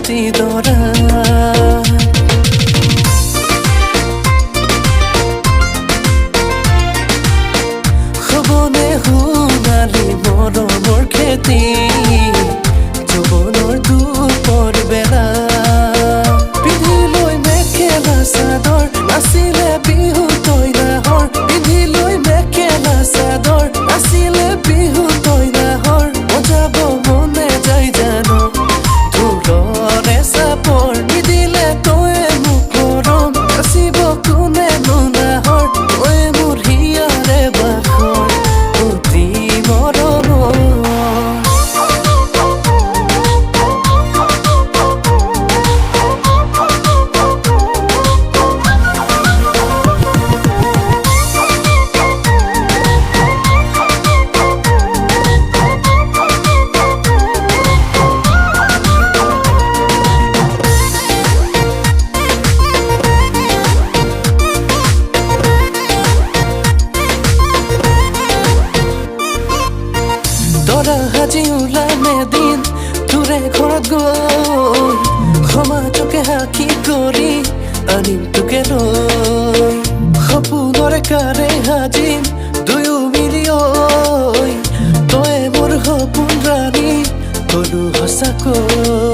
ৰাতি দৰা খবনে সোণালী মৰমৰ খেতি যৌৱনৰ দুপৰ বেলা পিন্ধি লৈ মেখেলা চাদৰ নাছিলে বিহু তই নাহৰ পিন্ধি লৈ মেখেলা চাদৰ নাছিলে বিহু তই নাহৰ বজাব মনে যাই জানো ঢোলৰে চাপৰ নিদিলে তই মোক মৰম নাচিব কোনে নাহৰ তই মোৰ হিয়াৰে বাখৰ অতি মৰমৰ দৰা সাজি ওলামে দিন তোৰে ঘৰত গৈ সমাজকে সাক্ষী কৰি আনিম তোকে লৈ সপোনৰে কাৰে সাজিম দুয়ো মিলি ঐ তই মোৰ সপোন ৰাণী কলো সঁচাকৈ